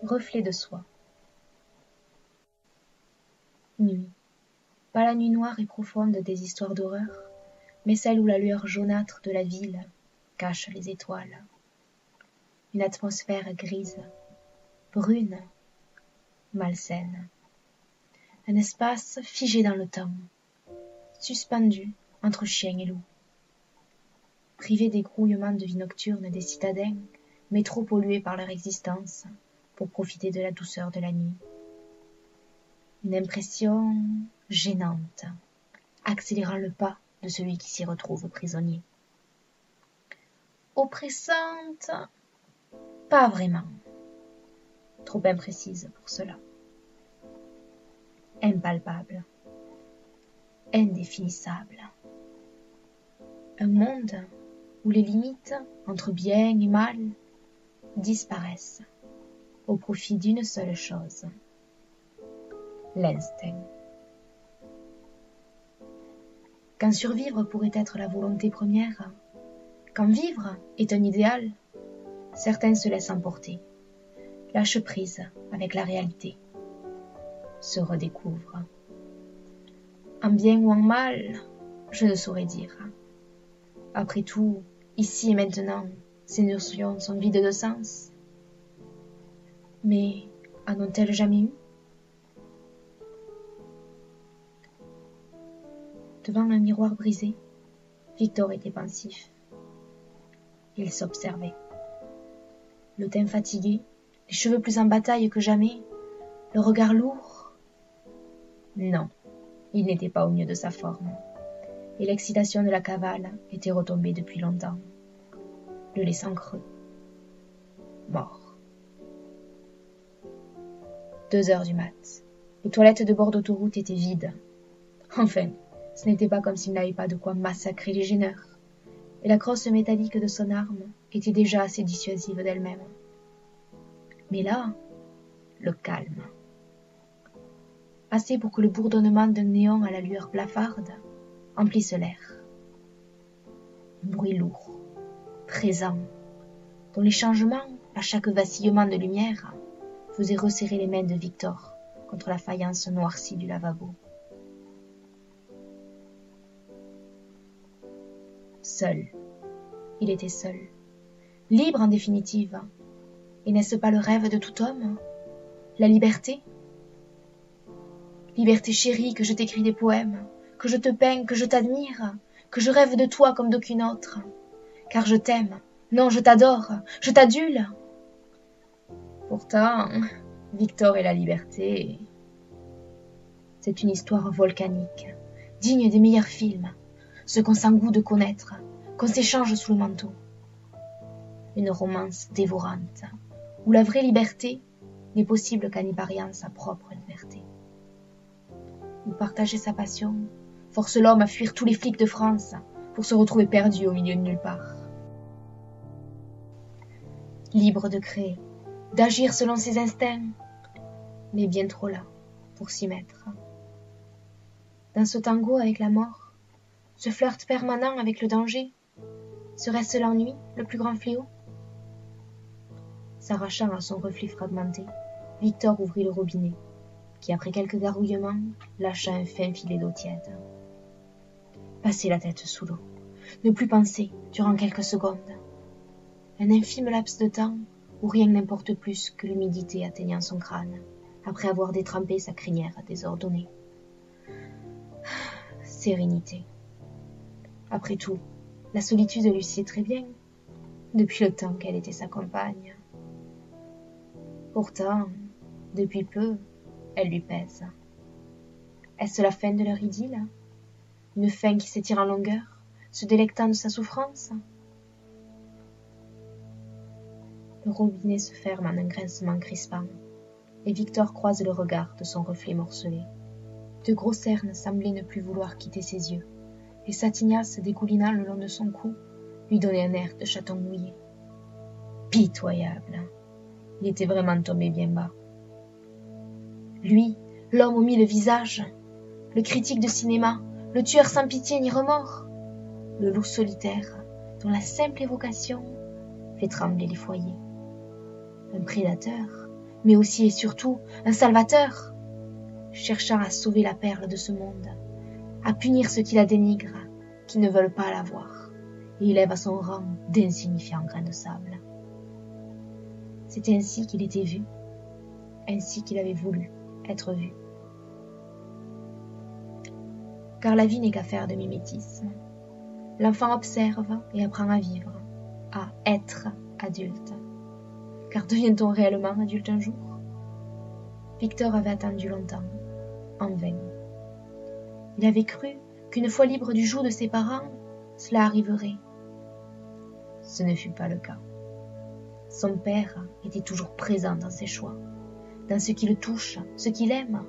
Reflet de soi. Nuit. Pas la nuit noire et profonde des histoires d'horreur, mais celle où la lueur jaunâtre de la ville cache les étoiles. Une atmosphère grise, brune, malsaine. Un espace figé dans le temps, suspendu entre chien et loup. Privé des grouillements de vie nocturne des citadins, mais trop pollués par leur existence pour profiter de la douceur de la nuit. Une impression gênante, accélérant le pas de celui qui s'y retrouve prisonnier. Oppressante, pas vraiment. Trop imprécise pour cela. Impalpable, indéfinissable. Un monde où les limites entre bien et mal disparaissent au profit d'une seule chose, l'instinct. Quand survivre pourrait être la volonté première, quand vivre est un idéal, certains se laissent emporter, lâchent prise avec la réalité, se redécouvrent. En bien ou en mal, je ne saurais dire. Après tout, ici et maintenant, ces notions sont vides de sens. Mais en ont-elles jamais eu? Devant un miroir brisé, Victor était pensif. Il s'observait. Le teint fatigué, les cheveux plus en bataille que jamais, le regard lourd. Non, il n'était pas au mieux de sa forme, et l'excitation de la cavale était retombée depuis longtemps, le laissant creux, mort. 2 heures du mat. Les toilettes de bord d'autoroute étaient vides. Enfin, ce n'était pas comme s'il n'avait pas de quoi massacrer les gêneurs, et la crosse métallique de son arme était déjà assez dissuasive d'elle-même. Mais là, le calme. Assez pour que le bourdonnement d'un néon à la lueur blafarde emplisse l'air. Un bruit lourd, présent, dont les changements, à chaque vacillement de lumière, faisaient resserrer les mains de Victor contre la faïence noircie du lavabo. Seul. Il était seul. Libre en définitive. Et n'est-ce pas le rêve de tout homme? La liberté? Liberté chérie, que je t'écris des poèmes, que je te peins, que je t'admire, que je rêve de toi comme d'aucune autre. Car je t'aime, non, je t'adore, je t'adule. Pourtant, Victor et la liberté, c'est une histoire volcanique, digne des meilleurs films, ce qu'on sent goût de connaître, qu'on s'échange sous le manteau. Une romance dévorante, où la vraie liberté n'est possible qu'en y pariant sa propre liberté. Où partager sa passion force l'homme à fuir tous les flics de France pour se retrouver perdu au milieu de nulle part. Libre de créer, d'agir selon ses instincts, mais bien trop là pour s'y mettre. Dans ce tango avec la mort, ce flirt permanent avec le danger, serait-ce l'ennui le plus grand fléau? S'arrachant à son reflet fragmenté, Victor ouvrit le robinet, qui après quelques gargouillements, lâcha un fin filet d'eau tiède. Passer la tête sous l'eau, ne plus penser durant quelques secondes. Un infime laps de temps où rien n'importe plus que l'humidité atteignant son crâne, après avoir détrempé sa crinière désordonnée. Sérénité. Après tout, la solitude lui sied très bien, depuis le temps qu'elle était sa compagne. Pourtant, depuis peu, elle lui pèse. Est-ce la fin de leur idylle? Une fin qui s'étire en longueur, se délectant de sa souffrance? Le robinet se ferme en un grincement crispant, et Victor croise le regard de son reflet morcelé. De gros cernes semblaient ne plus vouloir quitter ses yeux, et sa tignasse dégoulinant le long de son cou lui donnait un air de chaton mouillé. Pitoyable! Il était vraiment tombé bien bas. Lui, l'homme aux 1000 visages, le critique de cinéma, le tueur sans pitié ni remords, le loup solitaire dont la simple évocation fait trembler les foyers. Un prédateur mais aussi et surtout un salvateur, cherchant à sauver la perle de ce monde, à punir ceux qui la dénigrent, qui ne veulent pas la voir, et élèvent à son rang d'insignifiants grains de sable. C'était ainsi qu'il était vu, ainsi qu'il avait voulu être vu. Car la vie n'est qu'affaire de mimétisme. L'enfant observe et apprend à vivre, à être adulte. Car devient-on réellement adulte un jour? Victor avait attendu longtemps, en vain. Il avait cru qu'une fois libre du joug de ses parents, cela arriverait. Ce ne fut pas le cas. Son père était toujours présent dans ses choix, dans ce qui le touche, ce qu'il aime.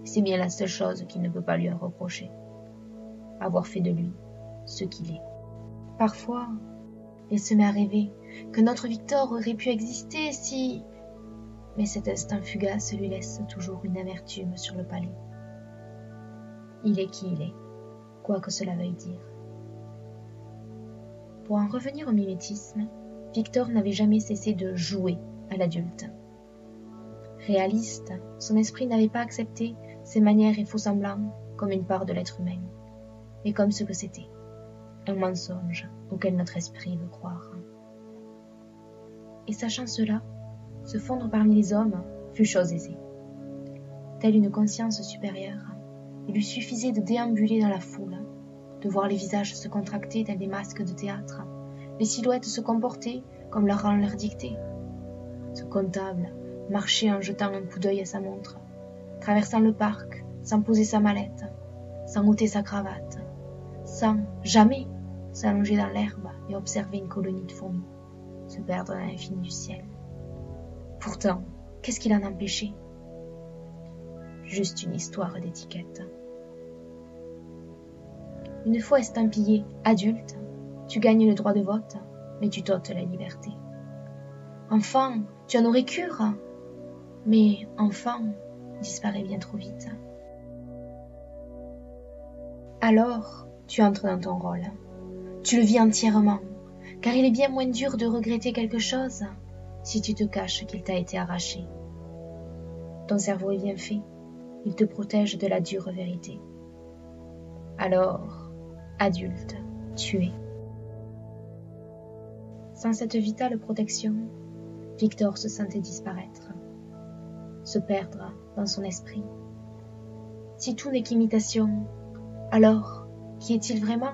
C'est bien la seule chose qu'il ne peut pas lui reprocher, avoir fait de lui ce qu'il est. Parfois, il se met à rêver que notre Victor aurait pu exister si... Mais cet instant fugace lui laisse toujours une amertume sur le palais. Il est qui il est, quoi que cela veuille dire. Pour en revenir au mimétisme, Victor n'avait jamais cessé de jouer à l'adulte. Réaliste, son esprit n'avait pas accepté ses manières et faux-semblants comme une part de l'être humain, mais comme ce que c'était, un mensonge auquel notre esprit veut croire. Et sachant cela, se fondre parmi les hommes fut chose aisée. Telle une conscience supérieure, il lui suffisait de déambuler dans la foule, de voir les visages se contracter tels des masques de théâtre, les silhouettes se comporter comme leur rang leur dictait. Ce comptable marchait en jetant un coup d'œil à sa montre, traversant le parc sans poser sa mallette, sans ôter sa cravate, sans jamais s'allonger dans l'herbe et observer une colonie de fourmis se perdre dans l'infini du ciel. Pourtant, qu'est-ce qui l'en empêchait? Juste une histoire d'étiquette. Une fois estampillé adulte, tu gagnes le droit de vote, mais tu t'ôtes la liberté. Enfant, tu en aurais cure, mais enfant disparaît bien trop vite. Alors, tu entres dans ton rôle. Tu le vis entièrement, car il est bien moins dur de regretter quelque chose si tu te caches qu'il t'a été arraché. Ton cerveau est bien fait, il te protège de la dure vérité. Alors, adulte, tu es. Sans cette vitale protection, Victor se sentait disparaître, se perdre dans son esprit. Si tout n'est qu'imitation, alors qui est-il vraiment?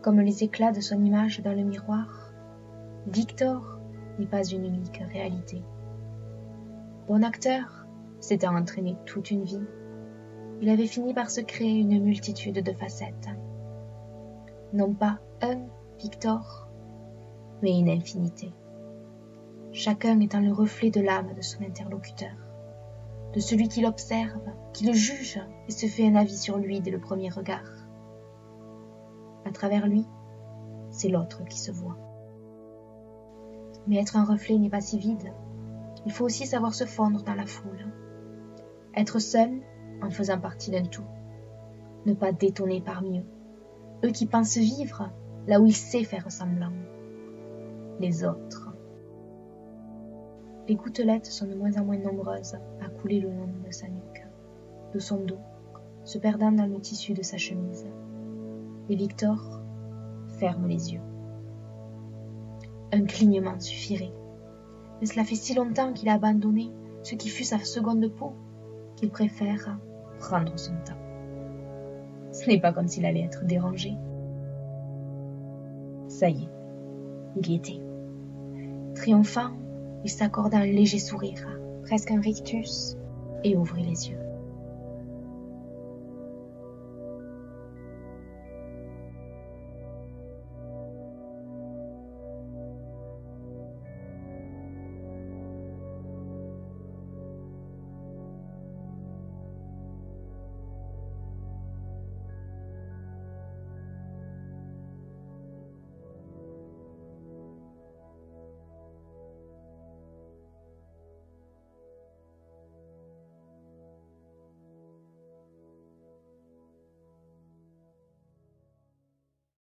Comme les éclats de son image dans le miroir, Victor n'est pas une unique réalité. Bon acteur, s'étant entraîné toute une vie, il avait fini par se créer une multitude de facettes. Non pas un Victor, mais une infinité. Chacun étant le reflet de l'âme de son interlocuteur, de celui qui l'observe, qui le juge et se fait un avis sur lui dès le premier regard. À travers lui, c'est l'autre qui se voit. Mais être un reflet n'est pas si vide. Il faut aussi savoir se fondre dans la foule. Être seul en faisant partie d'un tout. Ne pas détonner parmi eux. Eux qui pensent vivre là où il sait faire semblant. Les autres. Les gouttelettes sont de moins en moins nombreuses à couler le long de sa nuque, de son dos, se perdant dans le tissu de sa chemise. Et Victor ferme les yeux. Un clignement suffirait. Mais cela fait si longtemps qu'il a abandonné ce qui fut sa seconde peau qu'il préfère prendre son temps. Ce n'est pas comme s'il allait être dérangé. Ça y est, il y était. Triomphant, il s'accorda un léger sourire, presque un rictus, et ouvrit les yeux.